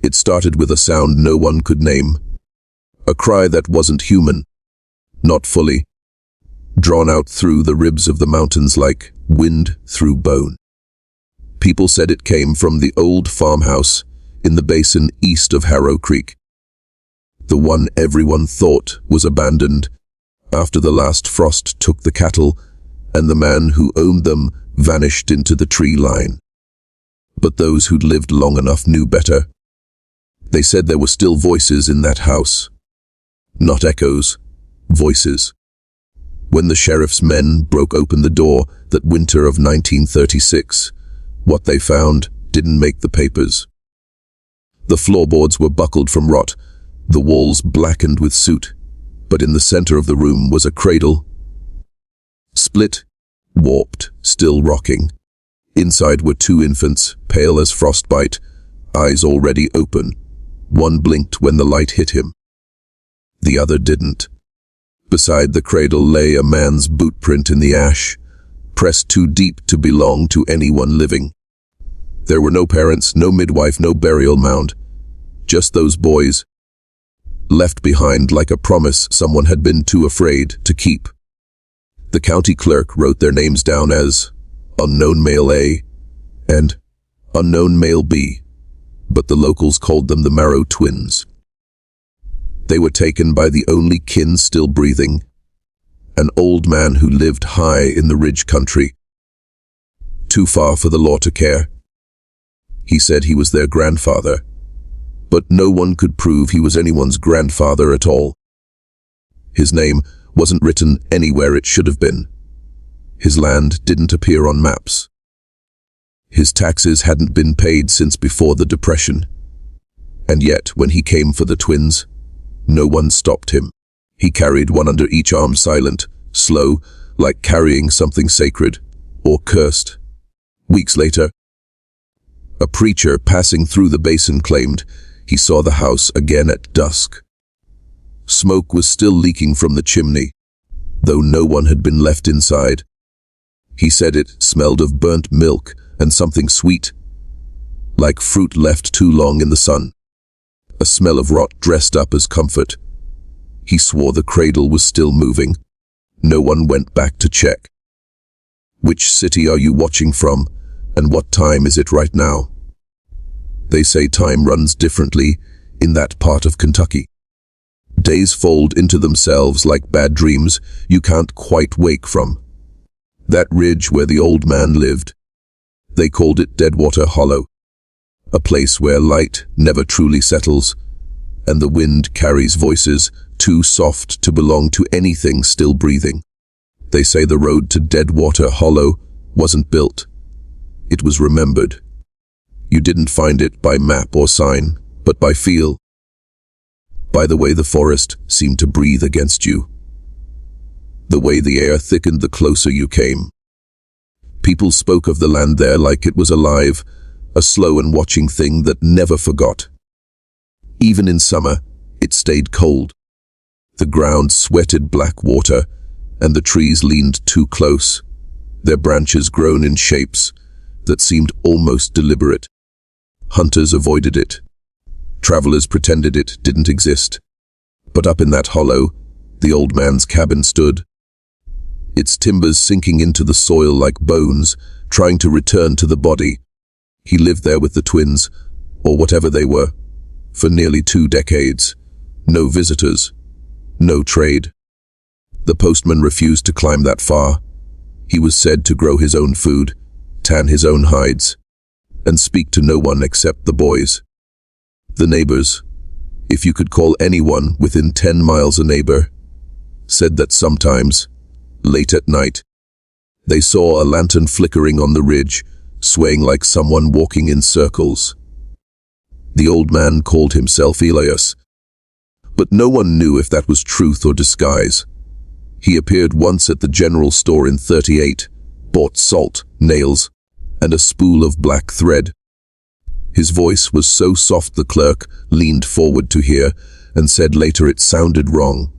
It started with a sound no one could name. A cry that wasn't human, not fully, drawn out through the ribs of the mountains like wind through bone. People said it came from the old farmhouse in the basin east of Harrow Creek. The one everyone thought was abandoned after the last frost took the cattle and the man who owned them vanished into the tree line. But those who'd lived long enough knew better. They said there were still voices in that house. Not echoes, voices. When the sheriff's men broke open the door that winter of 1936, what they found didn't make the papers. The floorboards were buckled from rot, the walls blackened with soot, but in the center of the room was a cradle. Split, warped, still rocking. Inside were two infants, pale as frostbite, eyes already open. One blinked when the light hit him. The other didn't. Beside the cradle lay a man's boot print in the ash, pressed too deep to belong to anyone living. There were no parents, no midwife, no burial mound. Just those boys, left behind like a promise someone had been too afraid to keep. The county clerk wrote their names down as unknown male A and unknown male B, but the locals called them the Marrow twins. They were taken by the only kin still breathing, an old man who lived high in the ridge country, too far for the law to care. He said he was their grandfather, but no one could prove he was anyone's grandfather at all. His name wasn't written anywhere it should have been. His land didn't appear on maps. His taxes hadn't been paid since before the Depression. And yet, when he came for the twins, no one stopped him. He carried one under each arm, silent, slow, like carrying something sacred or cursed. Weeks later, a preacher passing through the basin claimed he saw the house again at dusk. Smoke was still leaking from the chimney, though no one had been left inside. He said it smelled of burnt milk and something sweet, like fruit left too long in the sun. A smell of rot dressed up as comfort. He swore the cradle was still moving. No one went back to check. Which city are you watching from, and what time is it right now? They say time runs differently in that part of Kentucky. Days fold into themselves like bad dreams you can't quite wake from. That ridge where the old man lived, they called it Deadwater Hollow, a place where light never truly settles, and the wind carries voices too soft to belong to anything still breathing. They say the road to Deadwater Hollow wasn't built. It was remembered. You didn't find it by map or sign, but by feel. By the way the forest seemed to breathe against you. The way the air thickened the closer you came. People spoke of the land there like it was alive, a slow and watching thing that never forgot. Even in summer, it stayed cold. The ground sweated black water, and the trees leaned too close, their branches grown in shapes that seemed almost deliberate. Hunters avoided it. Travelers pretended it didn't exist. But up in that hollow, the old man's cabin stood, its timbers sinking into the soil like bones, trying to return to the body. He lived there with the twins, or whatever they were, for nearly 2 decades. No visitors, no trade. The postman refused to climb that far. He was said to grow his own food, tan his own hides, and speak to no one except the boys. The neighbors, if you could call anyone within 10 miles a neighbor, said that sometimes, late at night, they saw a lantern flickering on the ridge, swaying like someone walking in circles. The old man called himself Elias, but no one knew if that was truth or disguise. He appeared once at the general store in 38, bought salt, nails, and a spool of black thread. His voice was so soft the clerk leaned forward to hear and said later it sounded wrong,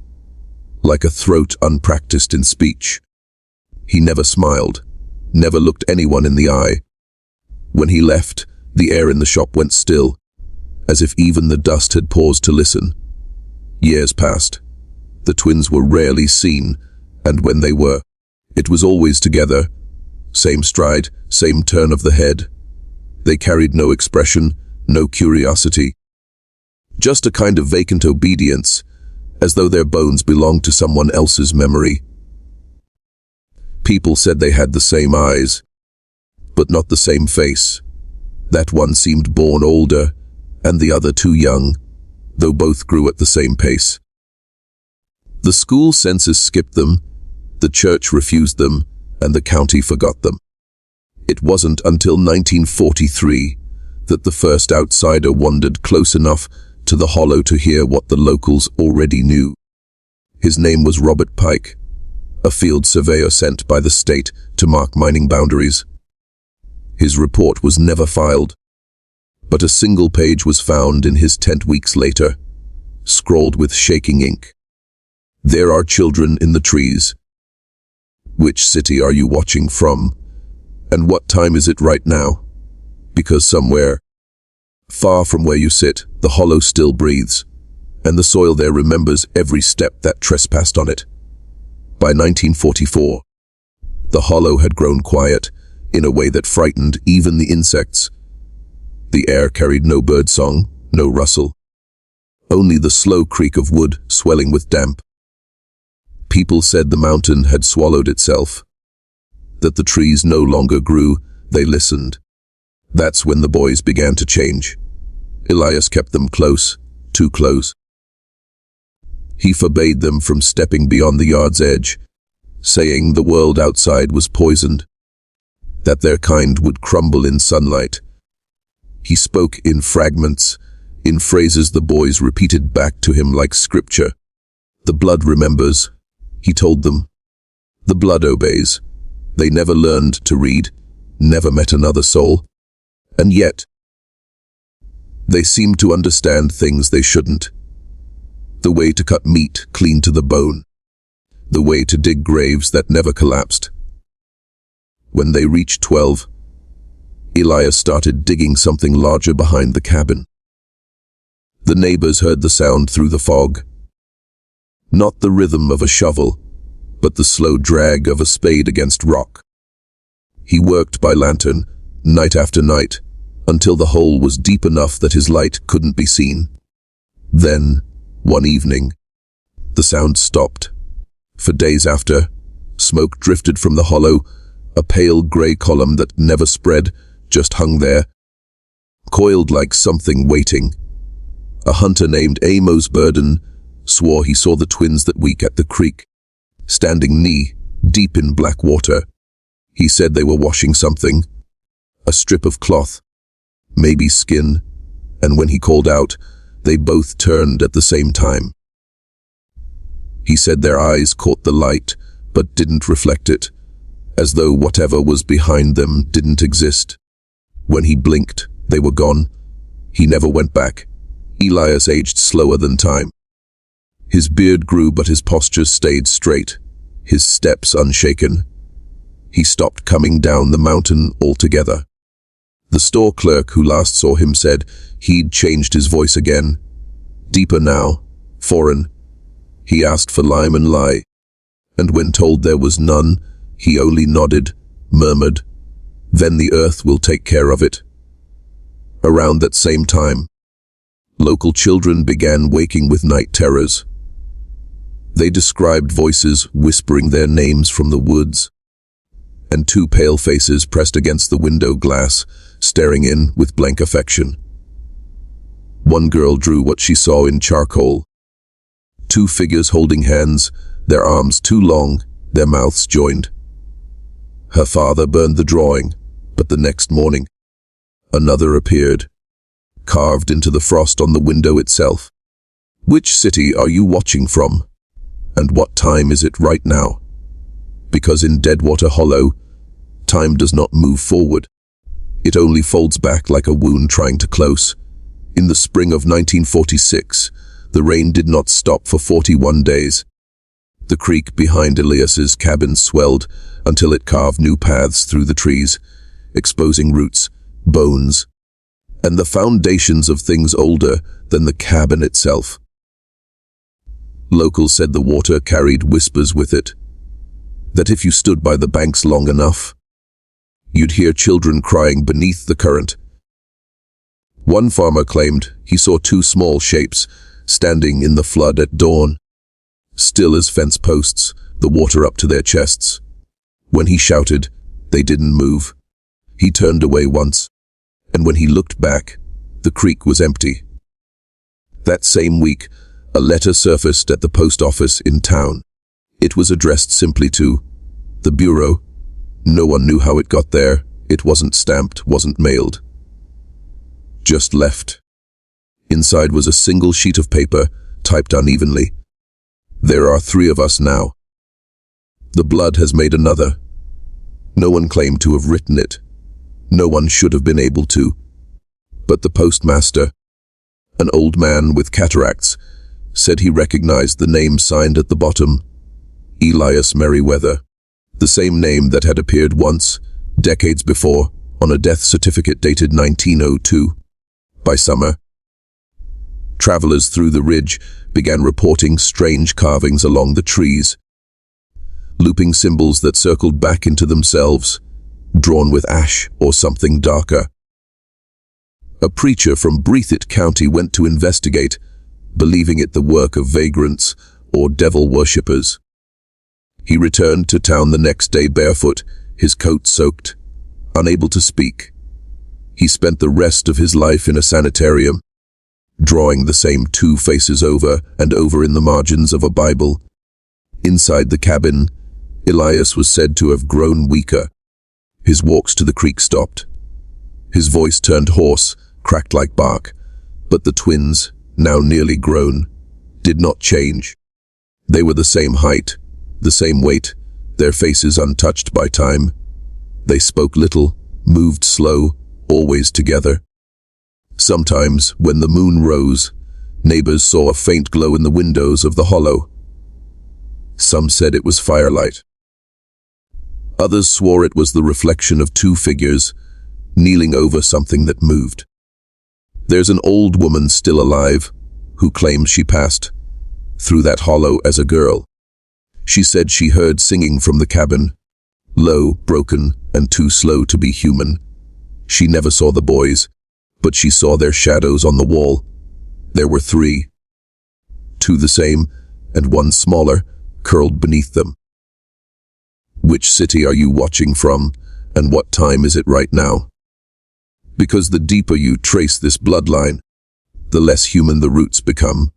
like a throat unpracticed in speech. He never smiled, never looked anyone in the eye. When he left, the air in the shop went still, as if even the dust had paused to listen. Years passed. The twins were rarely seen, and when they were, it was always together. Same stride, same turn of the head. They carried no expression, no curiosity. Just a kind of vacant obedience, as though their bones belonged to someone else's memory. People said they had the same eyes, but not the same face. That one seemed born older, and the other too young, though both grew at the same pace. The school census skipped them, the church refused them, and the county forgot them. It wasn't until 1943 that the first outsider wandered close enough to the hollow to hear what the locals already knew. His name was Robert Pike, a field surveyor sent by the state to mark mining boundaries. His report was never filed, but a single page was found in his tent weeks later, scrawled with shaking ink. There are children in the trees. Which city are you watching from? And what time is it right now? Because somewhere, far from where you sit, the hollow still breathes, and the soil there remembers every step that trespassed on it. By 1944, the hollow had grown quiet in a way that frightened even the insects. The air carried no birdsong, no rustle, only the slow creak of wood swelling with damp. People said the mountain had swallowed itself, that the trees no longer grew. They listened. That's when the boys began to change. Elias kept them close, too close. He forbade them from stepping beyond the yard's edge, saying the world outside was poisoned, that their kind would crumble in sunlight. He spoke in fragments, in phrases the boys repeated back to him like scripture. The blood remembers, he told them. The blood obeys. They never learned to read, never met another soul, and yet they seemed to understand things they shouldn't. The way to cut meat clean to the bone, the way to dig graves that never collapsed. When they reached 12, Elias started digging something larger behind the cabin. The neighbors heard the sound through the fog. Not the rhythm of a shovel, but the slow drag of a spade against rock. He worked by lantern, night after night, until the hole was deep enough that his light couldn't be seen. Then, one evening, the sound stopped. For days after, smoke drifted from the hollow, a pale grey column that never spread, just hung there, coiled like something waiting. A hunter named Amos Burden swore he saw the twins that week at the creek, standing knee-deep in black water. He said they were washing something, a strip of cloth, maybe skin, and when he called out, they both turned at the same time. He said their eyes caught the light, but didn't reflect it, as though whatever was behind them didn't exist. When he blinked, they were gone. He never went back. Elias aged slower than time. His beard grew, but his posture stayed straight, his steps unshaken. He stopped coming down the mountain altogether. The store clerk who last saw him said he'd changed his voice again. Deeper now, foreign. He asked for lime and lye, and when told there was none, he only nodded, murmured, "Then the earth will take care of it." Around that same time, local children began waking with night terrors. They described voices whispering their names from the woods, and two pale faces pressed against the window glass, staring in with blank affection. One girl drew what she saw in charcoal. Two figures holding hands, their arms too long, their mouths joined. Her father burned the drawing, but the next morning, another appeared, carved into the frost on the window itself. Which city are you watching from? And what time is it right now? Because in Deadwater Hollow, time does not move forward. It only folds back like a wound trying to close. In the spring of 1946, the rain did not stop for 41 days. The creek behind Elias's cabin swelled until it carved new paths through the trees, exposing roots, bones, and the foundations of things older than the cabin itself. Locals said the water carried whispers with it, that if you stood by the banks long enough, you'd hear children crying beneath the current. One farmer claimed he saw two small shapes standing in the flood at dawn, still as fence posts, the water up to their chests. When he shouted, they didn't move. He turned away once, and when he looked back, the creek was empty. That same week, a letter surfaced at the post office in town. It was addressed simply to the bureau. No one knew how it got there. It wasn't stamped, wasn't mailed. Just left. Inside was a single sheet of paper, typed unevenly. There are 3 of us now. The blood has made another. No one claimed to have written it. No one should have been able to. But the postmaster, an old man with cataracts, said he recognized the name signed at the bottom, Elias Merriweather, the same name that had appeared once, decades before, on a death certificate dated 1902. By summer, travelers through the ridge began reporting strange carvings along the trees, looping symbols that circled back into themselves, drawn with ash or something darker. A preacher from Breathitt County went to investigate, believing it the work of vagrants or devil worshippers. He returned to town the next day barefoot, his coat soaked, unable to speak. He spent the rest of his life in a sanitarium, drawing the same 2 faces over and over in the margins of a Bible. Inside the cabin, Elias was said to have grown weaker. His walks to the creek stopped. His voice turned hoarse, cracked like bark, but the twins, now nearly grown, did not change. They were the same height, the same weight, their faces untouched by time. They spoke little, moved slow, always together. Sometimes, when the moon rose, neighbors saw a faint glow in the windows of the hollow. Some said it was firelight. Others swore it was the reflection of 2 figures, kneeling over something that moved. There's an old woman still alive, who claims she passed through that hollow as a girl. She said she heard singing from the cabin, low, broken, and too slow to be human. She never saw the boys, but she saw their shadows on the wall. There were 3. 2 the same, and 1 smaller, curled beneath them. Which city are you watching from, and what time is it right now? Because the deeper you trace this bloodline, the less human the roots become.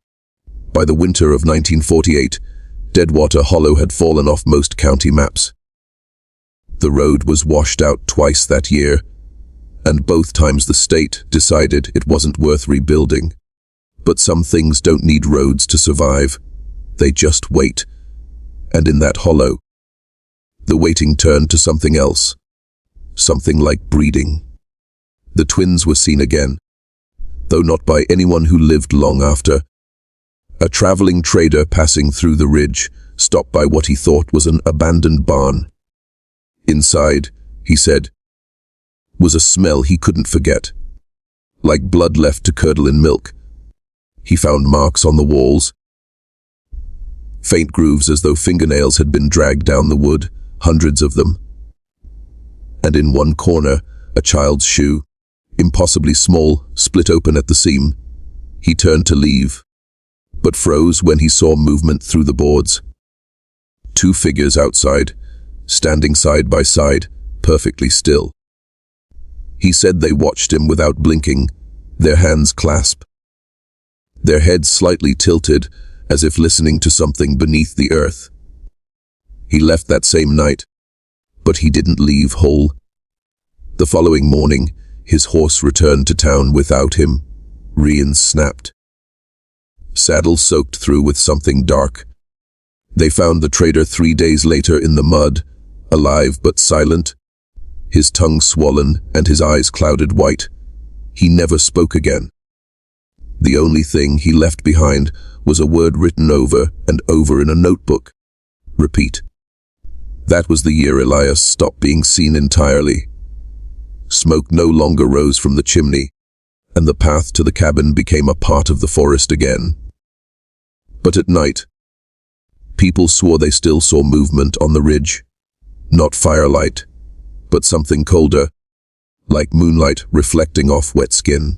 By the winter of 1948, Deadwater Hollow had fallen off most county maps. The road was washed out twice that year, and both times the state decided it wasn't worth rebuilding. But some things don't need roads to survive. They just wait. And in that hollow, the waiting turned to something else, something like breeding. The twins were seen again, though not by anyone who lived long after. A traveling trader passing through the ridge stopped by what he thought was an abandoned barn. Inside, he said, was a smell he couldn't forget, like blood left to curdle in milk. He found marks on the walls, faint grooves as though fingernails had been dragged down the wood, hundreds of them. And in one corner, a child's shoe, impossibly small, split open at the seam. He turned to leave, but froze when he saw movement through the boards. 2 figures outside, standing side by side, perfectly still. He said they watched him without blinking, their hands clasped, their heads slightly tilted, as if listening to something beneath the earth. He left that same night, but he didn't leave whole. The following morning, his horse returned to town without him. Reins snapped. Saddle soaked through with something dark. They found the trader 3 days later in the mud, alive but silent, his tongue swollen and his eyes clouded white. He never spoke again. The only thing he left behind was a word written over and over in a notebook. Repeat. That was the year Elias stopped being seen entirely. Smoke no longer rose from the chimney. and the path to the cabin became a part of the forest again. But at night, people swore they still saw movement on the ridge. Not firelight, but something colder, like moonlight reflecting off wet skin.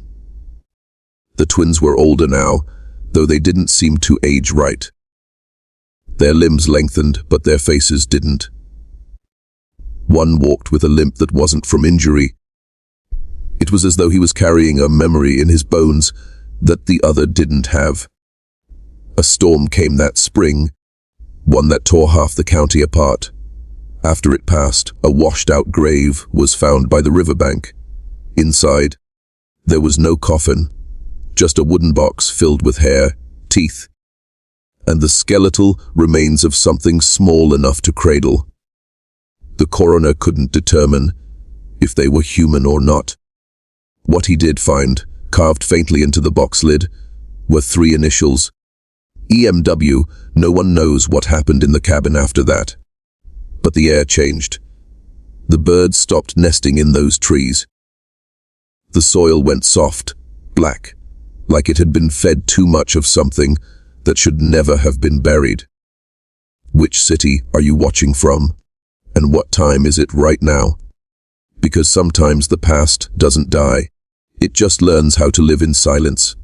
The twins were older now, though they didn't seem to age right. Their limbs lengthened, but their faces didn't. One walked with a limp that wasn't from injury. It was as though he was carrying a memory in his bones that the other didn't have. A storm came that spring, one that tore half the county apart. After it passed, a washed-out grave was found by the riverbank. Inside, there was no coffin, just a wooden box filled with hair, teeth, and the skeletal remains of something small enough to cradle. The coroner couldn't determine if they were human or not. What he did find, carved faintly into the box lid, were 3 initials. EMW. No one knows what happened in the cabin after that. But the air changed. The birds stopped nesting in those trees. The soil went soft, black, like it had been fed too much of something that should never have been buried. Which city are you watching from? And what time is it right now? Because sometimes the past doesn't die. It just learns how to live in silence.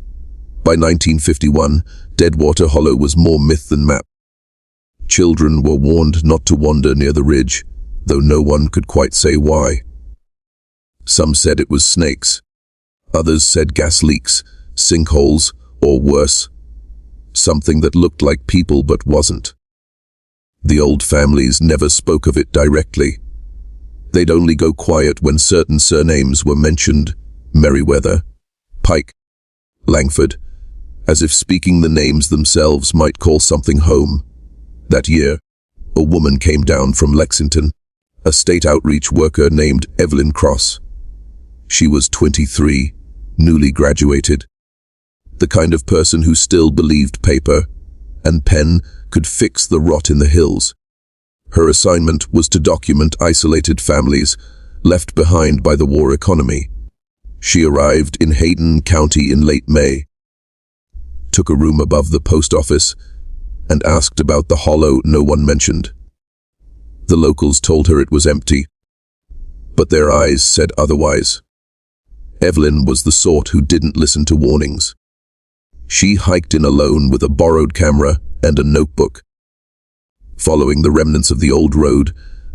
By 1951, Deadwater Hollow was more myth than map. Children were warned not to wander near the ridge, though no one could quite say why. Some said it was snakes. Others said gas leaks, sinkholes, or worse, something that looked like people but wasn't. The old families never spoke of it directly. They'd only go quiet when certain surnames were mentioned: Merriweather, Pike, Langford, as if speaking the names themselves might call something home. That year, a woman came down from Lexington, a state outreach worker named Evelyn Cross. She was 23, newly graduated, the kind of person who still believed paper and pen could fix the rot in the hills. Her assignment was to document isolated families left behind by the war economy. She arrived in Hayden County in late May, took a room above the post office, and asked about the hollow no one mentioned. The locals told her it was empty, but their eyes said otherwise. Evelyn was the sort who didn't listen to warnings. She hiked in alone with a borrowed camera and a notebook, following the remnants of the old road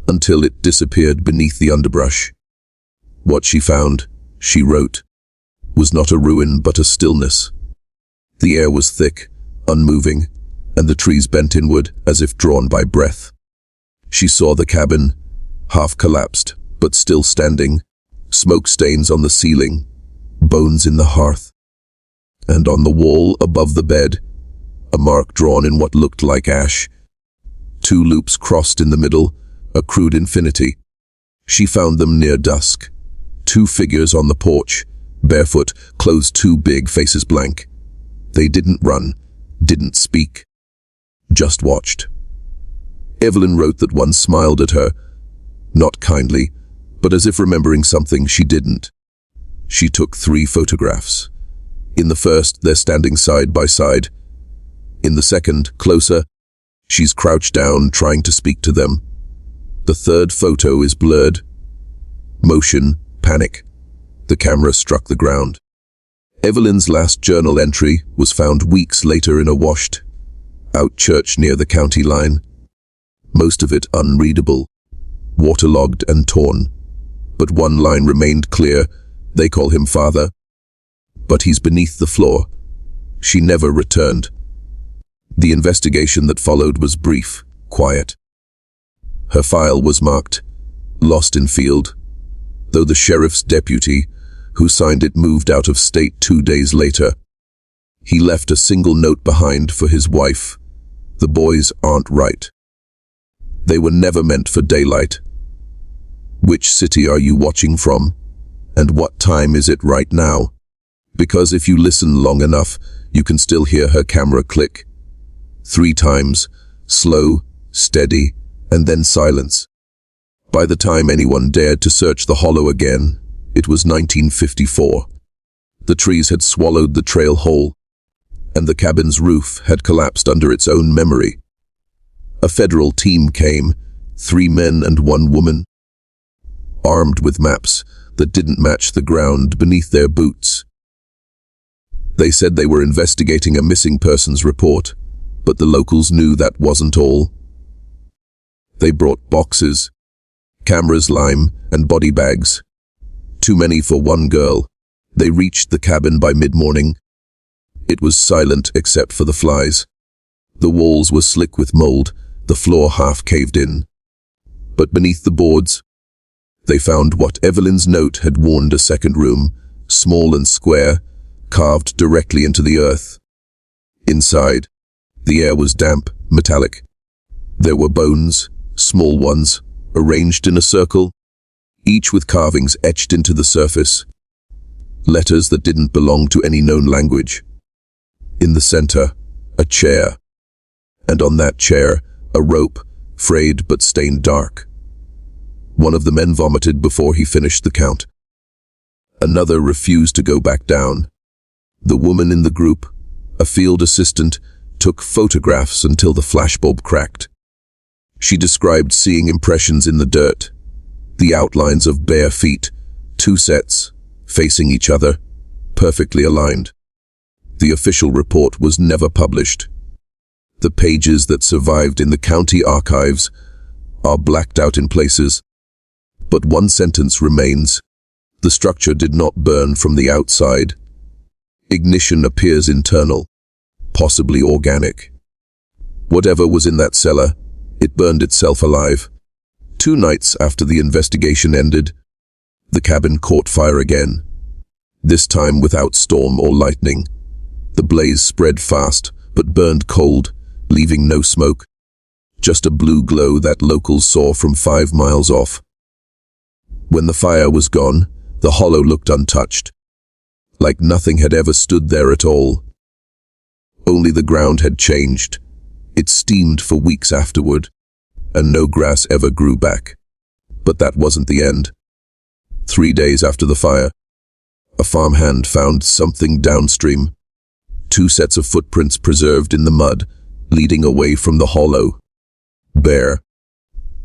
until it disappeared beneath the underbrush. What she found, she wrote, was not a ruin but a stillness. The air was thick, unmoving, and the trees bent inward as if drawn by breath. She saw the cabin, half collapsed but still standing, smoke stains on the ceiling, bones in the hearth, and on the wall above the bed, a mark drawn in what looked like ash. 2 loops crossed in the middle, a crude infinity. She found them near dusk. 2 figures on the porch, barefoot, clothes too big, faces blank. They didn't run, didn't speak, just watched. Evelyn wrote that one smiled at her, not kindly, but as if remembering something she didn't. She took 3 photographs. In the first, they're standing side by side. In the second, closer, she's crouched down trying to speak to them. The third photo is blurred. Motion, panic. The camera struck the ground. Evelyn's last journal entry was found weeks later in a washed-out church near the county line. Most of it unreadable, waterlogged and torn. But one line remained clear: they call him father, but he's beneath the floor. She never returned. The investigation that followed was brief, quiet. Her file was marked lost in field, though the sheriff's deputy who signed it moved out of state 2 days later. He left a single note behind for his wife: the boys aren't right. They were never meant for daylight. Which city are you watching from? And what time is it right now? Because if you listen long enough, you can still hear her camera click. 3 times, slow, steady, and then silence. By the time anyone dared to search the hollow again, it was 1954. The trees had swallowed the trail whole, and the cabin's roof had collapsed under its own memory. A federal team came, 3 men and 1 woman, armed with maps that didn't match the ground beneath their boots. They said they were investigating a missing persons report, but the locals knew that wasn't all. They brought boxes, cameras, lime, and body bags. Too many for one girl. They reached the cabin by mid-morning. It was silent except for the flies. The walls were slick with mold, the floor half caved in. But beneath the boards, they found what Evelyn's note had warned: a second room, small and square, carved directly into the earth. Inside, the air was damp, metallic. There were bones, small ones, arranged in a circle, each with carvings etched into the surface. Letters that didn't belong to any known language. In the center, a chair. And on that chair, a rope, frayed but stained dark. One of the men vomited before he finished the count. Another refused to go back down. The woman in the group, a field assistant, took photographs until the flashbulb cracked. She described seeing impressions in the dirt, the outlines of bare feet, 2 sets, facing each other, perfectly aligned. The official report was never published. The pages that survived in the county archives are blacked out in places, but one sentence remains: the structure did not burn from the outside. Ignition appears internal, possibly organic. Whatever was in that cellar, it burned itself alive. 2 nights after the investigation ended, the cabin caught fire again, this time without storm or lightning. The blaze spread fast, but burned cold, leaving no smoke, just a blue glow that locals saw from 5 miles off. When the fire was gone, the hollow looked untouched, like nothing had ever stood there at all. Only the ground had changed. It steamed for weeks afterward, and no grass ever grew back. But that wasn't the end. 3 days after the fire, a farmhand found something downstream. 2 sets of footprints preserved in the mud, leading away from the hollow. Bare.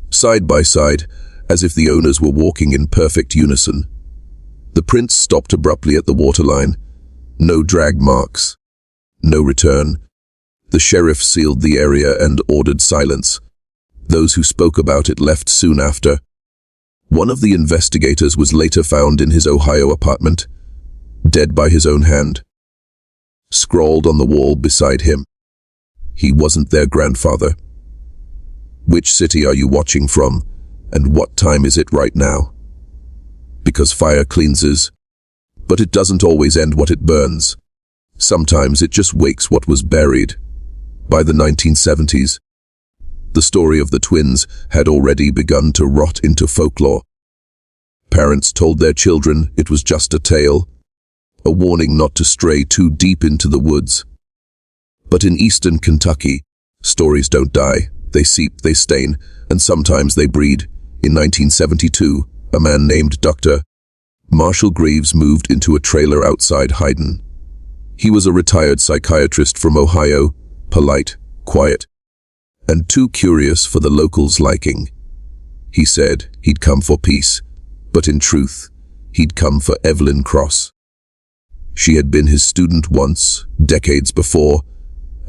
Side by side, as if the owners were walking in perfect unison. The prints stopped abruptly at the waterline. No drag marks. No return. The sheriff sealed the area and ordered silence. Those who spoke about it left soon after. One of the investigators was later found in his Ohio apartment, dead by his own hand. Scrawled on the wall beside him: he wasn't their grandfather. Which city are you watching from, and what time is it right now? Because fire cleanses, but it doesn't always end what it burns. Sometimes it just wakes what was buried. By the 1970s, the story of the twins had already begun to rot into folklore. Parents told their children it was just a tale, a warning not to stray too deep into the woods. But in eastern Kentucky, stories don't die. They seep, they stain, and sometimes they breed. In 1972, a man named Dr. Marshall Graves moved into a trailer outside Hyden. He was a retired psychiatrist from Ohio, polite, quiet, and too curious for the locals' liking. He said he'd come for peace, but in truth, he'd come for Evelyn Cross. She had been his student once, decades before,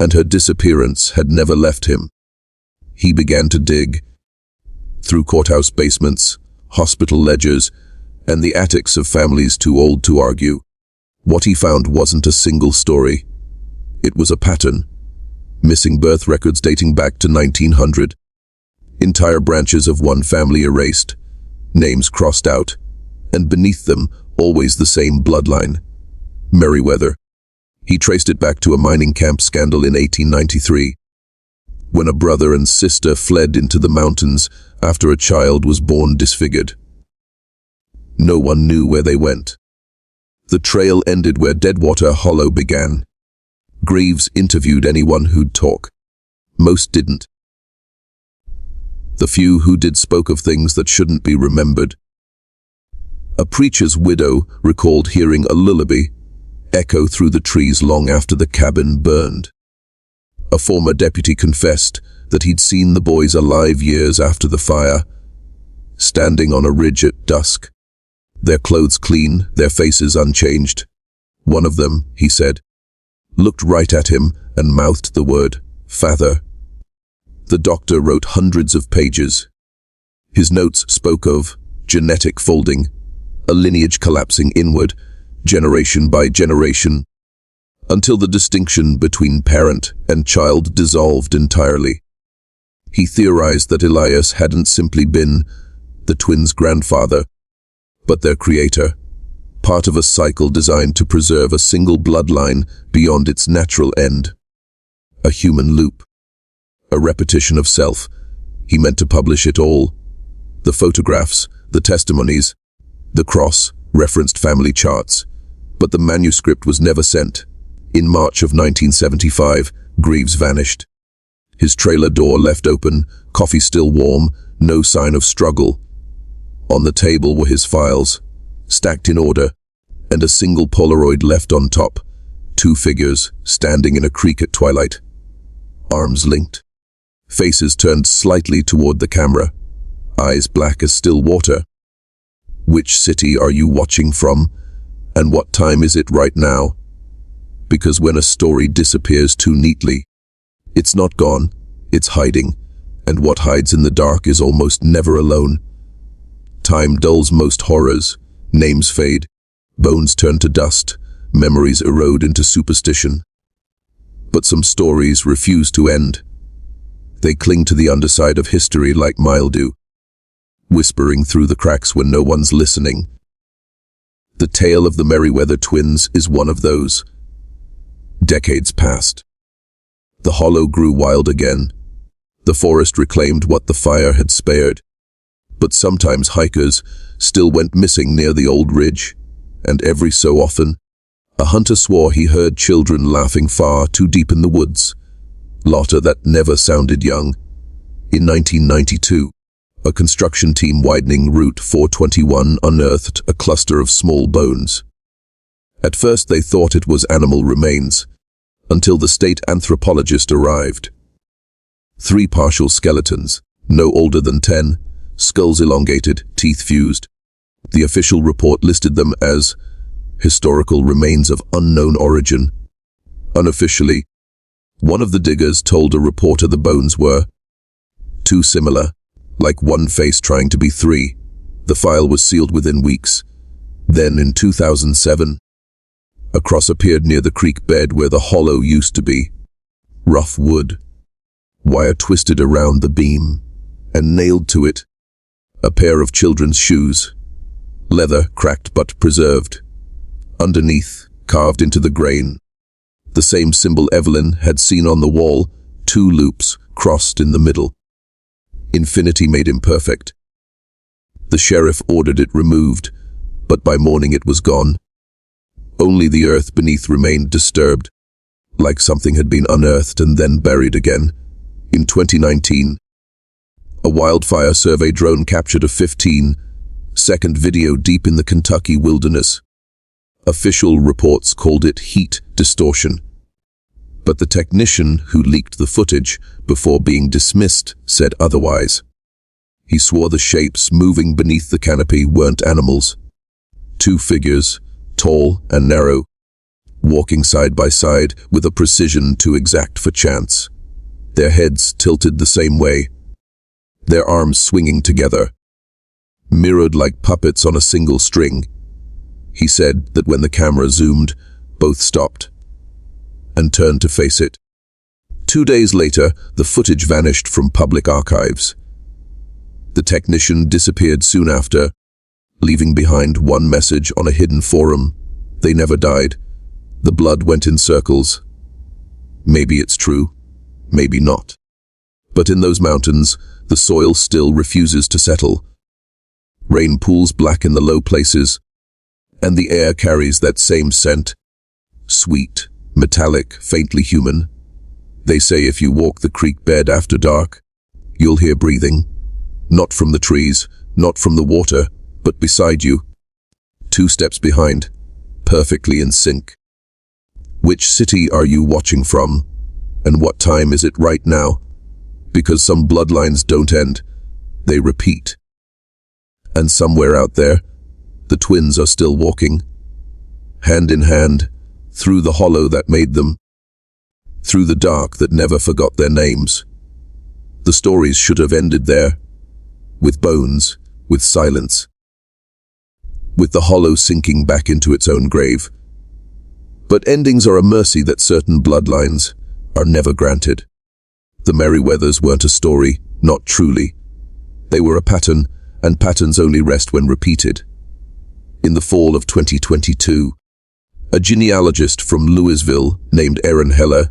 and her disappearance had never left him. He began to dig through courthouse basements, hospital ledgers, and the attics of families too old to argue. What he found wasn't a single story. It was a pattern. Missing birth records dating back to 1900. Entire branches of one family erased, names crossed out, and beneath them, always the same bloodline: Merriweather. He traced it back to a mining camp scandal in 1893, when a brother and sister fled into the mountains after a child was born disfigured. No one knew where they went. The trail ended where Deadwater Hollow began. Graves interviewed anyone who'd talk. Most didn't. The few who did spoke of things that shouldn't be remembered. A preacher's widow recalled hearing a lullaby, echo through the trees long after the cabin burned. A former deputy confessed that he'd seen the boys alive years after the fire, standing on a ridge at dusk, their clothes clean, their faces unchanged. One of them, he said, looked right at him and mouthed the word, "Father." The doctor wrote hundreds of pages. His notes spoke of genetic folding, a lineage collapsing inward, generation by generation, until the distinction between parent and child dissolved entirely. He theorized that Elias hadn't simply been the twins' grandfather, but their creator, part of a cycle designed to preserve a single bloodline beyond its natural end. A human loop, a repetition of self. He meant to publish it all. The photographs, the testimonies, the cross-referenced family charts, but the manuscript was never sent. In March of 1975, Greaves vanished. His trailer door left open, coffee still warm, no sign of struggle. On the table were his files, stacked in order, and a single Polaroid left on top, two figures standing in a creek at twilight, arms linked, faces turned slightly toward the camera, eyes black as still water. Which city are you watching from, and what time is it right now? Because when a story disappears too neatly, it's not gone, it's hiding, and what hides in the dark is almost never alone. Time dulls most horrors, names fade, bones turn to dust, memories erode into superstition. But some stories refuse to end. They cling to the underside of history like mildew, whispering through the cracks when no one's listening. The tale of the Merriweather twins is one of those. Decades passed. The hollow grew wild again. The forest reclaimed what the fire had spared. But sometimes hikers still went missing near the old ridge, and every so often, a hunter swore he heard children laughing far too deep in the woods, laughter that never sounded young. In 1992, a construction team widening Route 421 unearthed a cluster of small bones. At first they thought it was animal remains, until the state anthropologist arrived. 3 partial skeletons, no older than 10, skulls elongated, teeth fused. The official report listed them as historical remains of unknown origin. Unofficially, one of the diggers told a reporter the bones were too similar, like one face trying to be 3. The file was sealed within weeks. Then in 2007, a cross appeared near the creek bed where the hollow used to be. Rough wood, wire twisted around the beam, and nailed to it a pair of children's shoes, leather cracked but preserved. Underneath, carved into the grain, the same symbol Evelyn had seen on the wall, 2 loops crossed in the middle. Infinity made imperfect. The sheriff ordered it removed, but by morning it was gone. Only the earth beneath remained disturbed, like something had been unearthed and then buried again. In 2019, a wildfire survey drone captured a 15-second video deep in the Kentucky wilderness. Official reports called it heat distortion. But the technician who leaked the footage before being dismissed said otherwise. He swore the shapes moving beneath the canopy weren't animals. 2 figures, tall and narrow, walking side by side with a precision too exact for chance. Their heads tilted the same way, their arms swinging together, mirrored like puppets on a single string. He said that when the camera zoomed, both stopped and turned to face it. 2 days later, the footage vanished from public archives. The technician disappeared soon after, leaving behind one message on a hidden forum: they never died. The blood went in circles. Maybe it's true, maybe not. But in those mountains, the soil still refuses to settle. Rain pools blacken the low places, and the air carries that same scent. Sweet, metallic, faintly human. They say if you walk the creek bed after dark, you'll hear breathing. Not from the trees, not from the water, but beside you. 2 steps behind, perfectly in sync. Which city are you watching from? And what time is it right now? Because some bloodlines don't end, they repeat. And somewhere out there, the twins are still walking, hand in hand, through the hollow that made them, through the dark that never forgot their names. The stories should have ended there, with bones, with silence, with the hollow sinking back into its own grave. But endings are a mercy that certain bloodlines are never granted. The Merryweathers weren't a story, not truly. They were a pattern, and patterns only rest when repeated. In the fall of 2022, a genealogist from Louisville named Aaron Heller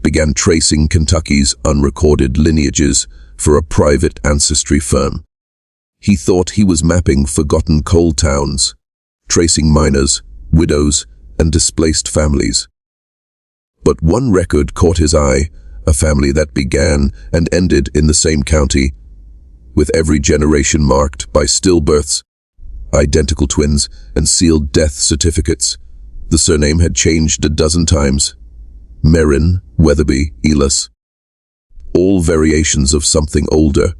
began tracing Kentucky's unrecorded lineages for a private ancestry firm. He thought he was mapping forgotten coal towns, tracing miners, widows, and displaced families. But one record caught his eye, a family that began and ended in the same county, with every generation marked by stillbirths, identical twins, and sealed death certificates. The surname had changed a dozen times. Merrin, Weatherby, Elas. All variations of something older.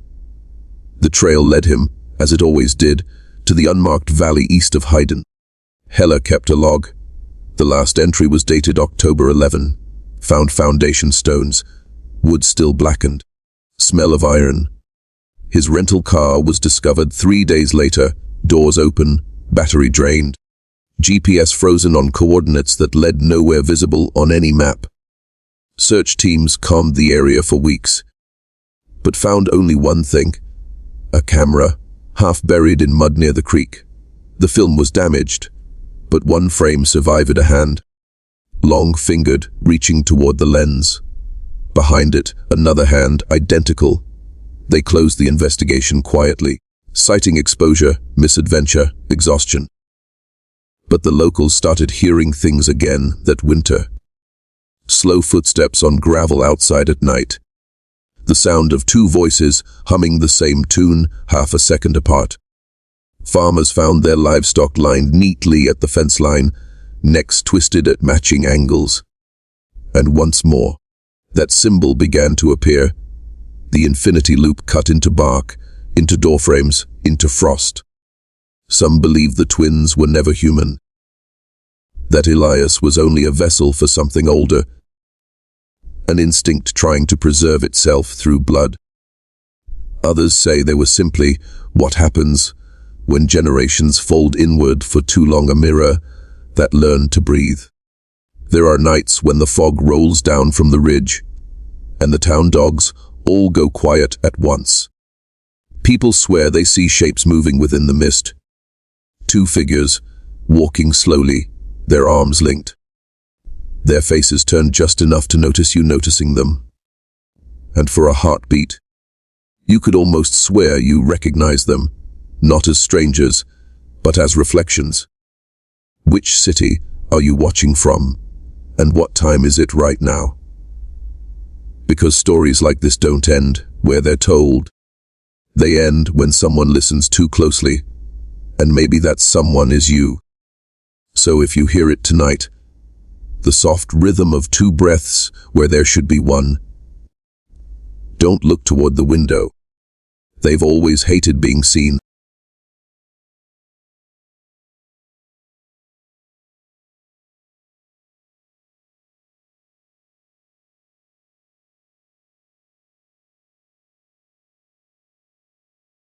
The trail led him, as it always did, to the unmarked valley east of Hayden. Heller kept a log. The last entry was dated October 11. Found foundation stones, wood still blackened, smell of iron. His rental car was discovered 3 days later, doors open, battery drained. GPS frozen on coordinates that led nowhere visible on any map. Search teams combed the area for weeks, but found only one thing: a camera, half buried in mud near the creek. The film was damaged, but one frame survived a hand, long-fingered, reaching toward the lens. Behind it, another hand, identical. They closed the investigation quietly, citing exposure, misadventure, exhaustion. But the locals started hearing things again that winter. Slow footsteps on gravel outside at night. The sound of two voices humming the same tune, half a second apart. Farmers found their livestock lined neatly at the fence line, necks twisted at matching angles. And once more, that symbol began to appear. The infinity loop cut into bark, into doorframes, into frost. Some believed the twins were never human, that Elias was only a vessel for something older, an instinct trying to preserve itself through blood. Others say they were simply what happens when generations fold inward for too long, a mirror that learned to breathe. There are nights when the fog rolls down from the ridge, and the town dogs all go quiet at once. People swear they see shapes moving within the mist. Two figures, walking slowly, their arms linked. Their faces turned just enough to notice you noticing them. And for a heartbeat, you could almost swear you recognized them, not as strangers, but as reflections. Which city are you watching from, and what time is it right now? Because stories like this don't end where they're told. They end when someone listens too closely, and maybe that someone is you. So if you hear it tonight, the soft rhythm of two breaths where there should be one, don't look toward the window. They've always hated being seen.